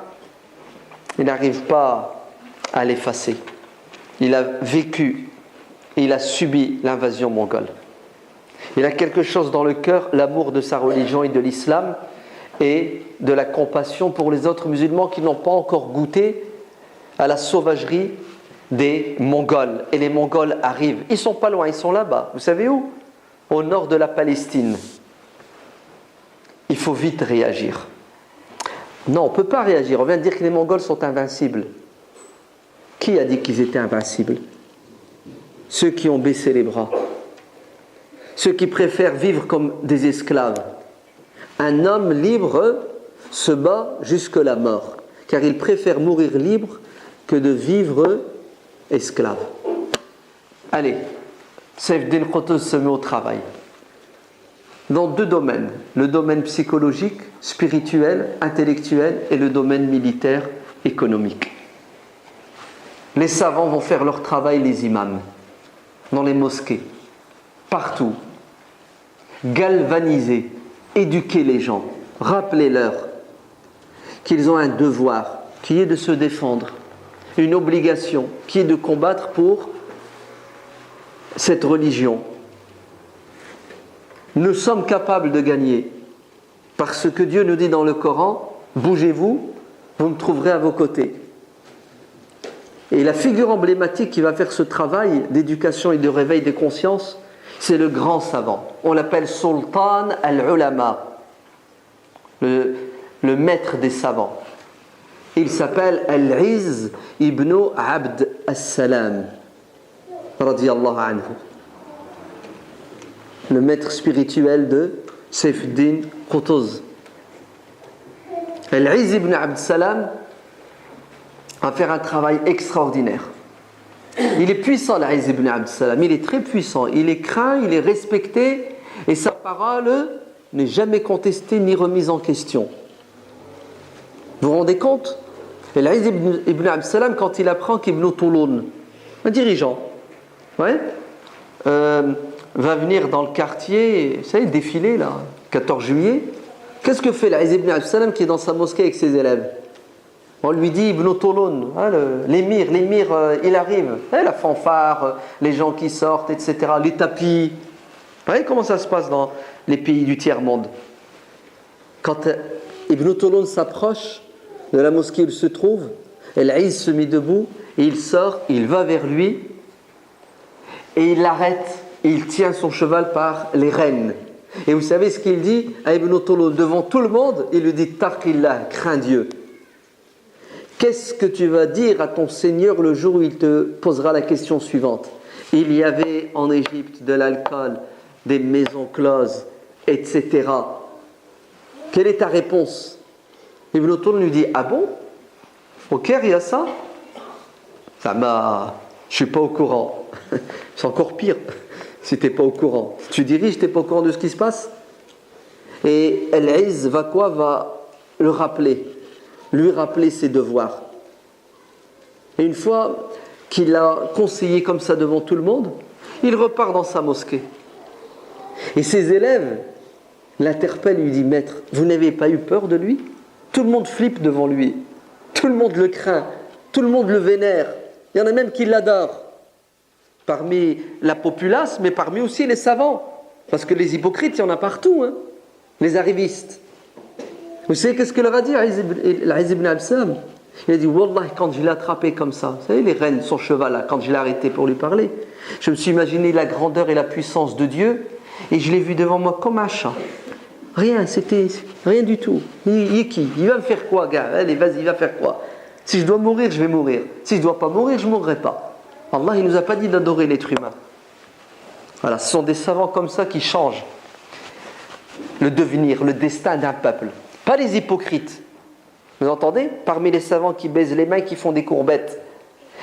Speaker 1: il n'arrive pas à l'effacer. Il a vécu, il a subi l'invasion mongole. Il a quelque chose dans le cœur, l'amour de sa religion et de l'islam, et de la compassion pour les autres musulmans qui n'ont pas encore goûté à la sauvagerie des Mongols. Et les Mongols arrivent. Ils ne sont pas loin, ils sont là-bas. Vous savez où? Au nord de la Palestine. Il faut vite réagir. Non, on ne peut pas réagir. On vient de dire que les Mongols sont invincibles. Qui a dit qu'ils étaient invincibles? Ceux qui ont baissé les bras. Ceux qui préfèrent vivre comme des esclaves. Un homme libre se bat jusque la mort, car il préfère mourir libre que de vivre esclave. Allez, Saif-Din Qutuz se met au travail. Dans deux domaines, le domaine psychologique, spirituel, intellectuel et le domaine militaire, économique. Les savants vont faire leur travail, les imams, dans les mosquées, partout. Galvaniser, éduquer les gens, rappelez-leur qu'ils ont un devoir qui est de se défendre, une obligation qui est de combattre pour cette religion. Nous sommes capables de gagner parce que Dieu nous dit dans le Coran, bougez-vous, vous me trouverez à vos côtés. Et la figure emblématique qui va faire ce travail d'éducation et de réveil des consciences, c'est le grand savant. On l'appelle Sultan al-Ulama, le maître des savants. Il s'appelle Al-Izz ibn Abd as-Salam, radiyallahu anhu. Le maître spirituel de Saif-Din Qutuz. Al-Izz ibn Abd as-Salam va faire un travail extraordinaire. Il est puissant, Al-Izz ibn Abd as-Salam, il est très puissant, il est craint, il est respecté, et sa parole n'est jamais contestée ni remise en question. Vous vous rendez compte? Al-Izz ibn Abd as-Salam, quand il apprend qu'Ibn Touloun, un dirigeant, va venir dans le quartier, vous savez, défilé là, 14 juillet, qu'est-ce que fait Al-Izz ibn Abd as-Salam qui est dans sa mosquée avec ses élèves? On lui dit Ibn Touloun, l'émir, il arrive, la fanfare, les gens qui sortent, etc., les tapis. Vous voyez comment ça se passe dans les pays du tiers-monde? Quand Ibn Touloun s'approche de la mosquée où il se trouve, Al-Izz se met debout, et il sort, il va vers lui, et il l'arrête, et il tient son cheval par les rênes. Et vous savez ce qu'il dit à Ibn Touloun devant tout le monde? Il lui dit Taqillah, crains Dieu. Qu'est-ce que tu vas dire à ton Seigneur le jour où il te posera la question suivante? Il y avait en Égypte de l'alcool, des maisons closes, etc. Quelle est ta réponse? Ibn Touloun lui dit, ah bon? Au Caire, il y a ça? Je ne suis pas au courant. C'est encore pire si tu n'es pas au courant. Si tu diriges, tu n'es pas au courant de ce qui se passe. Et Al-Izz va le rappeler, lui rappeler ses devoirs. Et une fois qu'il a conseillé comme ça devant tout le monde, il repart dans sa mosquée. Et ses élèves l'interpellent et lui disent, maître, vous n'avez pas eu peur de lui? Tout le monde flippe devant lui, tout le monde le craint, tout le monde le vénère. Il y en a même qui l'adorent. Parmi la populace, mais parmi aussi les savants. Parce que les hypocrites, il y en a partout, les arrivistes. Vous savez qu'est-ce que leur a dit Al-Aziz ibn Abd Salam? Il a dit, Wallah, quand je l'ai attrapé comme ça, vous savez, les reines, son cheval, là, quand je l'ai arrêté pour lui parler, je me suis imaginé la grandeur et la puissance de Dieu, et je l'ai vu devant moi comme un chat. Rien, c'était rien du tout. Il est qui? Il va me faire quoi, gars? Allez, vas-y, il va faire quoi? Si je dois mourir, je vais mourir. Si je ne dois pas mourir, je ne mourrai pas. Allah, il ne nous a pas dit d'adorer l'être humain. Voilà, ce sont des savants comme ça qui changent le devenir, le destin d'un peuple. Pas les hypocrites. Vous entendez? Parmi les savants qui baisent les mains, qui font des courbettes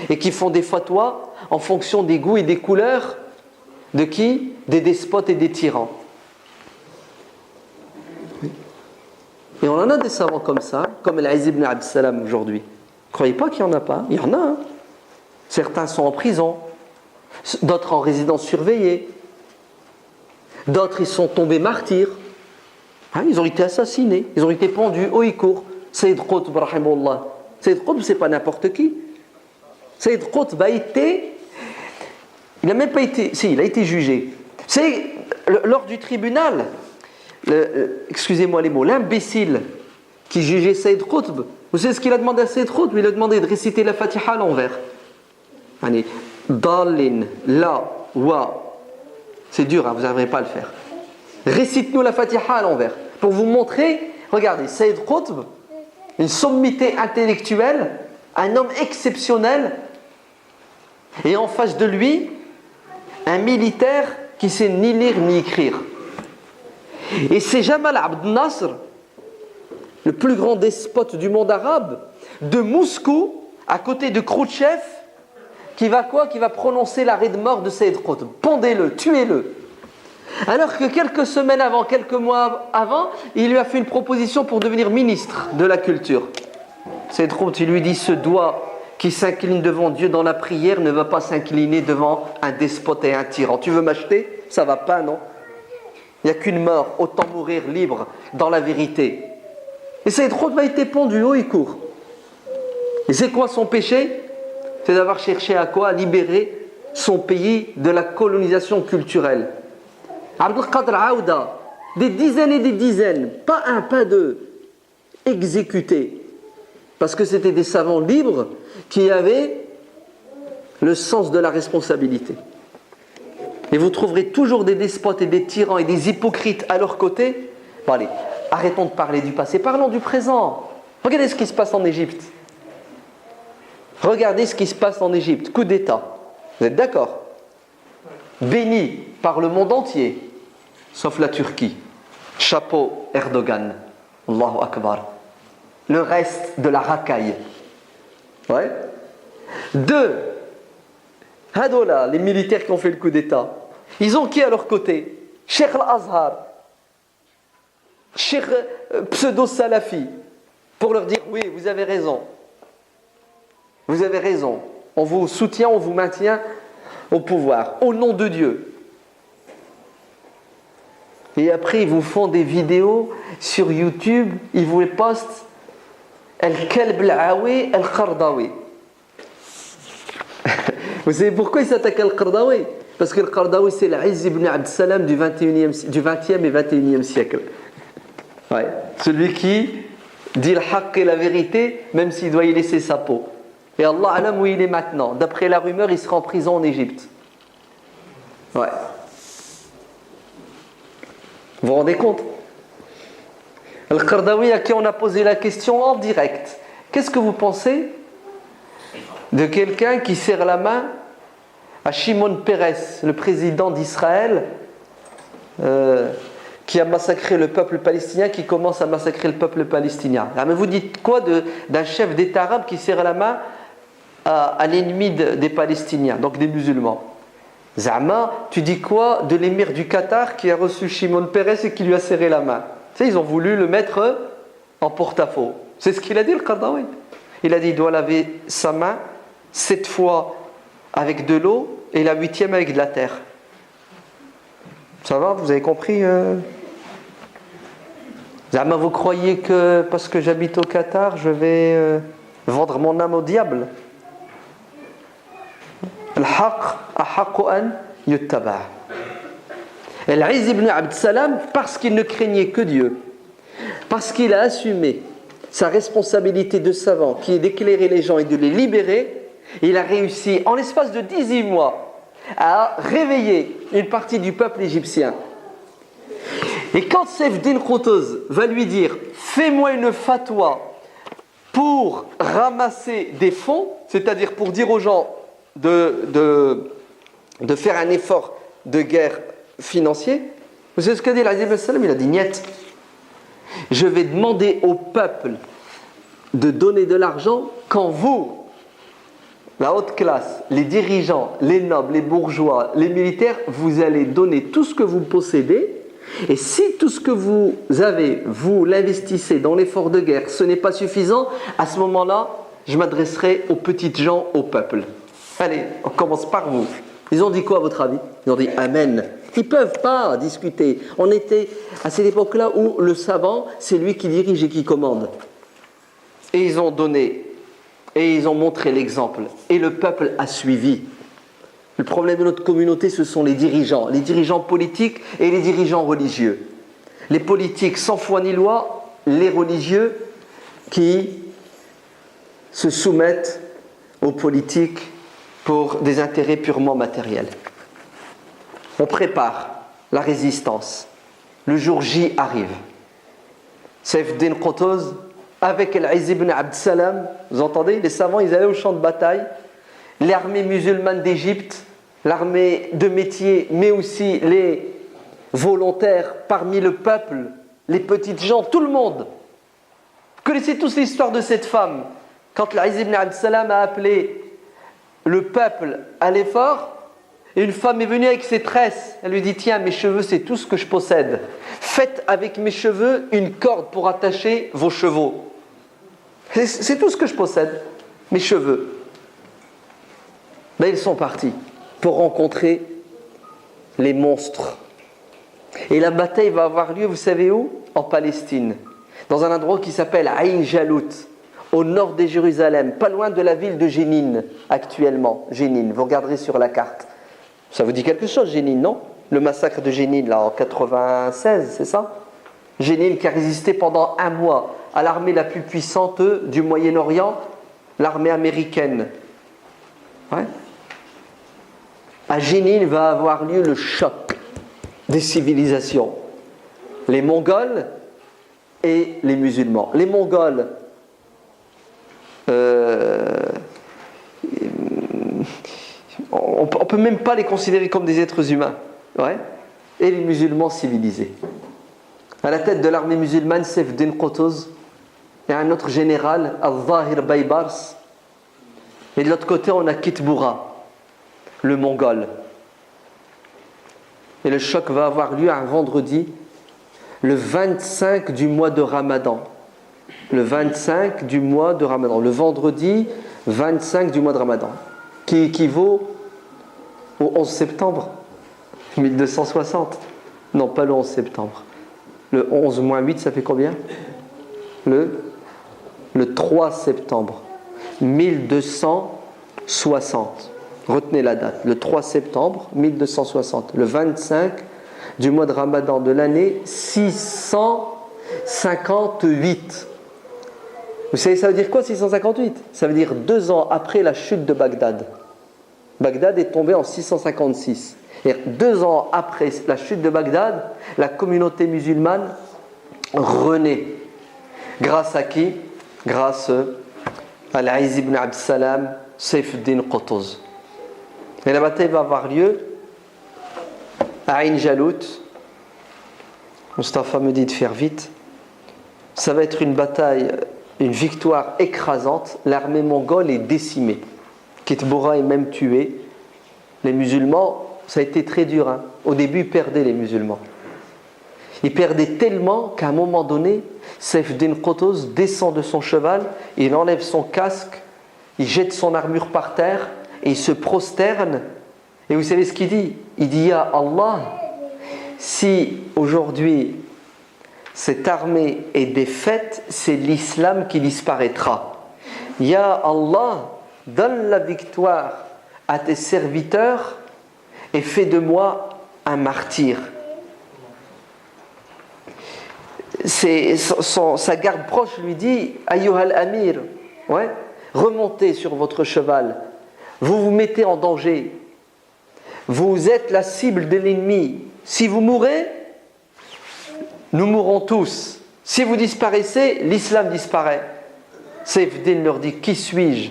Speaker 1: et qui font des fatwas en fonction des goûts et des couleurs de qui? Des despotes et des tyrans. Et on en a des savants comme ça, comme Al-Aziz ibn Abd Salam aujourd'hui. Ne croyez pas qu'il n'y en a pas? Il y en a. Hein. Certains sont en prison, d'autres en résidence surveillée, d'autres ils sont tombés martyrs. Hein, ils ont été assassinés, ils ont été pendus haut et court. Sayyid Qutb, rahimahullah. Sayyid Qutb, c'est pas n'importe qui. Sayyid Qutb a été. Il n'a même pas été. Si, il a été jugé. C'est lors du tribunal, excusez-moi les mots, l'imbécile qui jugeait Sayyid Qutb. Vous savez ce qu'il a demandé à Sayyid Qutb? Il a demandé de réciter la Fatiha à l'envers. Allez, Dalin, La, Wa. C'est dur, hein, vous n'arriverez pas à le faire. Récite-nous la Fatiha à l'envers. Pour vous montrer, regardez, Sayyid Qutb, une sommité intellectuelle, un homme exceptionnel, et en face de lui, un militaire qui sait ni lire ni écrire. Et c'est Jamal Abd Nasr, le plus grand despote du monde arabe, de Moscou, à côté de Khrouchtchev, qui va quoi? Qui va prononcer l'arrêt de mort de Sayyid Qutb. Pendez-le, tuez-le. Alors que quelques semaines avant, quelques mois avant, il lui a fait une proposition pour devenir ministre de la culture. Sayyid Qutb, il lui dit, ce doigt qui s'incline devant Dieu dans la prière ne va pas s'incliner devant un despote et un tyran. Tu veux m'acheter? Ça va pas, non? Il n'y a qu'une mort, autant mourir libre dans la vérité. Et Sayyid Qutb a été pendu haut et court. Et c'est quoi son péché? C'est d'avoir cherché à quoi? À libérer son pays de la colonisation culturelle. Abdul Qadir Aouda, des dizaines et des dizaines, pas un, pas deux, exécutés. Parce que c'était des savants libres qui avaient le sens de la responsabilité. Et vous trouverez toujours des despotes et des tyrans et des hypocrites à leur côté. Bon allez, arrêtons de parler du passé, parlons du présent. Regardez ce qui se passe en Égypte. Regardez ce qui se passe en Égypte. Coup d'État. Vous êtes d'accord? Béni par le monde entier, sauf la Turquie. Chapeau Erdogan. Allahu Akbar. Le reste de la racaille. Ouais. 2. Hadola, les militaires qui ont fait le coup d'État. Ils ont qui à leur côté? Cheikh Al-Azhar. Cheikh pseudo-salafi. Pour leur dire, oui, vous avez raison. Vous avez raison. On vous soutient, on vous maintient au pouvoir. Au nom de Dieu. Et après, ils vous font des vidéos sur YouTube. Ils vous les postent. Al-Kalb al-Awi al-Qardawi. Vous savez pourquoi il s'attaque à Al-Qardawi? Parce que Al-Qardawi, c'est l'Aziz ibn Abd Salam du 20e et 21e siècle. Ouais. Celui qui dit le haqq et la vérité, même s'il doit y laisser sa peau. Et Allah alam où il est maintenant. D'après la rumeur, il sera en prison en Égypte. Ouais. Vous vous rendez compte? Al-Qardawi, à qui on a posé la question en direct. Qu'est-ce que vous pensez de quelqu'un qui serre la main à Shimon Peres, le président d'Israël, qui a massacré le peuple palestinien, qui commence à massacrer le peuple palestinien? Alors, mais vous dites quoi d'un chef d'État arabe qui serre la main à l'ennemi des Palestiniens, donc des musulmans? Zama, tu dis quoi de l'émir du Qatar qui a reçu Shimon Peres et qui lui a serré la main? Tu sais, ils ont voulu le mettre en porte-à-faux. C'est ce qu'il a dit, le Qardawi. Il a dit, il doit laver sa main 7 fois avec de l'eau et la 8e avec de la terre. Ça va, vous avez compris? Zama, vous croyez que parce que j'habite au Qatar, je vais vendre mon âme au diable? Al-haq ahaqqu an yuttaba'. Al-Aziz ibn Abd Salam, parce qu'il ne craignait que Dieu, parce qu'il a assumé sa responsabilité de savant, qui est d'éclairer les gens et de les libérer, il a réussi en l'espace de 18 mois à réveiller une partie du peuple égyptien. Et quand Saif Din Qutuz va lui dire « Fais-moi une fatwa pour ramasser des fonds », c'est-à-dire pour dire aux gens de faire un effort de guerre financier, vous savez ce qu'a dit l'Aziz ibn Salam? Il a dit « Niet, je vais demander au peuple de donner de l'argent quand vous, la haute classe, les dirigeants, les nobles, les bourgeois, les militaires, vous allez donner tout ce que vous possédez. Et si tout ce que vous avez, vous l'investissez dans l'effort de guerre, ce n'est pas suffisant, à ce moment-là, je m'adresserai aux petites gens, au peuple. Allez, on commence par vous. » Ils ont dit quoi à votre avis? Ils ont dit Amen. Ils ne peuvent pas discuter. On était à cette époque-là où le savant, c'est lui qui dirige et qui commande. Et ils ont donné, et ils ont montré l'exemple. Et le peuple a suivi. Le problème de notre communauté, ce sont les dirigeants politiques et les dirigeants religieux. Les politiques sans foi ni loi, les religieux qui se soumettent aux politiques pour des intérêts purement matériels. On prépare la résistance. Le jour J arrive. Saif Din Qutuz, avec Al-Izz ibn Abd Salam, vous entendez, les savants, ils allaient au champ de bataille. L'armée musulmane d'Égypte, l'armée de métier, mais aussi les volontaires parmi le peuple, les petites gens, tout le monde. Vous connaissez tous l'histoire de cette femme. Quand l'Aziz ibn Abd Salam a appelé le peuple à l'effort, et une femme est venue avec ses tresses. Elle lui dit « Tiens, mes cheveux, c'est tout ce que je possède. Faites avec mes cheveux une corde pour attacher vos chevaux. C'est tout ce que je possède, mes cheveux. » Ben, ils sont partis pour rencontrer les monstres. Et la bataille va avoir lieu, vous savez où? En Palestine, dans un endroit qui s'appelle Ain Jalut, au nord de Jérusalem, pas loin de la ville de Jénine, actuellement. Jénine, vous regarderez sur la carte. Ça vous dit quelque chose, Jénine, non? Le massacre de Jénine, là, en 96, c'est ça? Jénine qui a résisté pendant 1 mois à l'armée la plus puissante du Moyen-Orient, l'armée américaine. Ouais. À Jénine va avoir lieu le choc des civilisations. Les Mongols et les musulmans. Les Mongols, on ne peut même pas les considérer comme des êtres humains. Ouais. Et les musulmans civilisés. À la tête de l'armée musulmane, Saif Din Qutuz, il y a un autre général, Al-Zahir Baybars. Et de l'autre côté, on a Kitboura, le Mongol. Et le choc va avoir lieu un vendredi, le 25 du mois de Ramadan. Le 25 du mois de Ramadan. Le vendredi 25 du mois de Ramadan. Qui équivaut au 11 septembre 1260. Non, pas le 11 septembre. Le 11 moins 8, ça fait combien? Le 3 septembre 1260. Retenez la date. Le 3 septembre 1260. Le 25 du mois de Ramadan de l'année 658. Vous savez, ça veut dire quoi 658? Ça veut dire 2 ans après la chute de Bagdad. Bagdad est tombé en 656. Et 2 ans après la chute de Bagdad, la communauté musulmane renaît. Grâce à qui? Grâce à Al-Izz ibn Abd Salam, Saif Din Qutuz. Et la bataille va avoir lieu à Ain Jalut. Mustafa me dit de faire vite. Ça va être une bataille, une victoire écrasante. L'armée mongole est décimée. Kitboura est même tué. Les musulmans, ça a été très dur. Hein. Au début, ils perdaient les musulmans. Ils perdaient tellement qu'à un moment donné, Saif Din Qutuz descend de son cheval, il enlève son casque, il jette son armure par terre et il se prosterne. Et vous savez ce qu'il dit? Il dit « Ya Allah, si aujourd'hui cette armée est défaite, c'est l'islam qui disparaîtra. Ya Allah, donne la victoire à tes serviteurs et fais de moi un martyr. » sa garde proche lui dit Ayyuhal Amir, ouais, remontez sur votre cheval, vous vous mettez en danger, vous êtes la cible de l'ennemi. Si vous mourrez, nous mourrons tous. Si vous disparaissez, l'islam disparaît. Saif-Din leur dit qui suis-je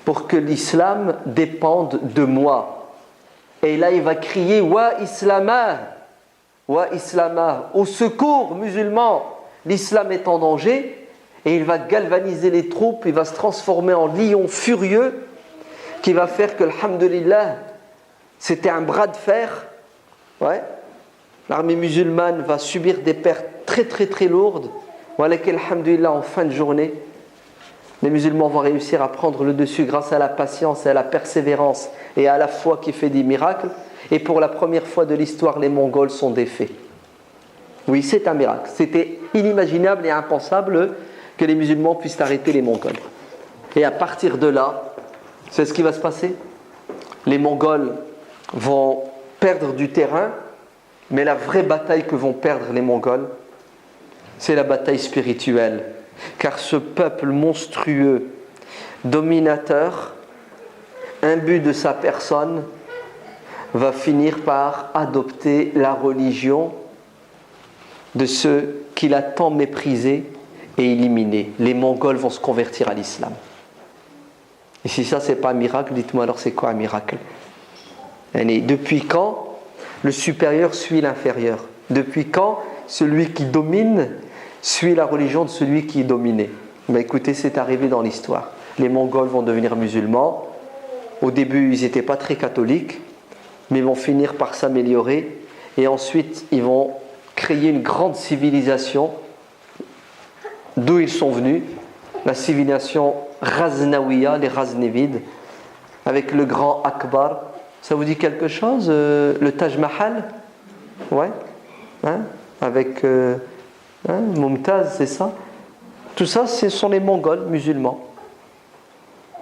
Speaker 1: pour que l'islam dépende de moi? Et là il va crier Wa Islama, Wa Islama, au secours musulmans, l'islam est en danger. Et il va galvaniser les troupes, il va se transformer en lion furieux qui va faire que, alhamdulillah, c'était un bras de fer. Ouais. L'armée musulmane va subir des pertes très très très lourdes. Voilà qu'alhamdulillah, en fin de journée, les musulmans vont réussir à prendre le dessus grâce à la patience et à la persévérance et à la foi qui fait des miracles. Et pour la première fois de l'histoire, les Mongols sont défaits. Oui, c'est un miracle. C'était inimaginable et impensable que les musulmans puissent arrêter les Mongols. Et à partir de là, c'est ce qui va se passer. Les Mongols vont perdre du terrain, mais la vraie bataille que vont perdre les Mongols, c'est la bataille spirituelle. Car ce peuple monstrueux, dominateur, imbu de sa personne, va finir par adopter la religion de ceux qu'il a tant méprisés et éliminés. Les Mongols vont se convertir à l'islam. Et si ça c'est pas un miracle, dites-moi alors c'est quoi un miracle? Et depuis quand le supérieur suit l'inférieur? Depuis quand celui qui domine suit la religion de celui qui est dominé? Mais écoutez, c'est arrivé dans l'histoire. Les Mongols vont devenir musulmans. Au début, ils n'étaient pas très catholiques, mais ils vont finir par s'améliorer. Et ensuite, ils vont créer une grande civilisation d'où ils sont venus, la civilisation Ghaznawiya, les Ghaznévides, avec le grand Akbar. Ça vous dit quelque chose, le Taj Mahal? Ouais, hein? Avec Mumtaz, c'est ça? Tout ça, ce sont les Mongols musulmans.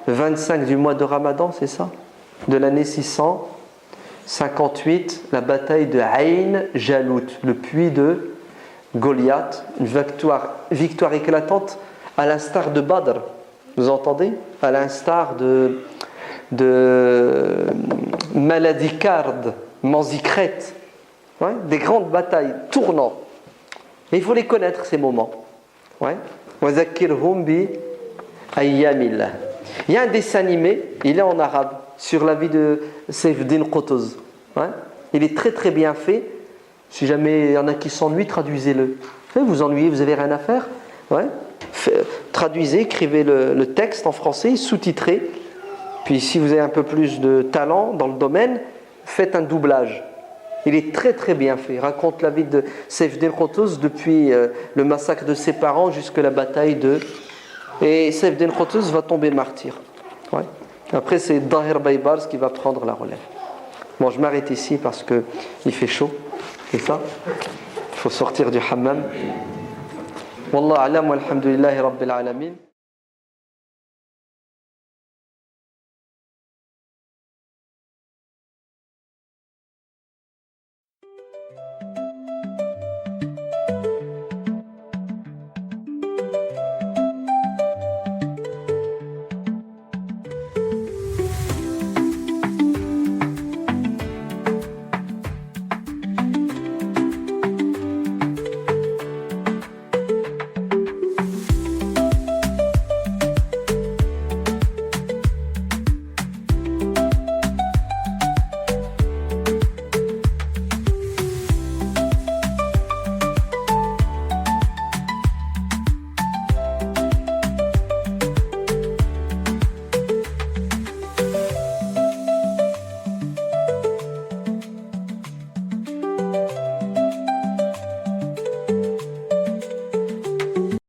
Speaker 1: Le 25 du mois de Ramadan, c'est ça? De l'année 658, la bataille de Ain Jalut, le puits de Goliath, une victoire éclatante à l'instar de Badr. Vous entendez? À l'instar de Maladikard, Manzikret, ouais, des grandes batailles tournantes. Et il faut les connaître, ces moments. Ouais. Wazakirhum bi ayyamillah. Il y a un dessin animé, il est en arabe, sur la vie de Saif-Din Qutuz. Ouais. Il est très très bien fait. Si jamais il y en a qui s'ennuient, traduisez-le. Vous vous ennuyez, vous n'avez rien à faire, ouais. Traduisez, écrivez le texte en français, sous-titrez. Puis si vous avez un peu plus de talent dans le domaine, faites un doublage. Il est très très bien fait. Il raconte la vie de Saif-Din Qutuz depuis le massacre de ses parents jusqu'à la bataille de... Et Saif-Din Qutuz va tomber martyr. Ouais. Après c'est Dahir Baybars qui va prendre la relève. Bon, je m'arrête ici parce qu'il fait chaud. C'est ça? Il faut sortir du hammam. Wallahu a'lam walhamdulillahi rabbil alamin.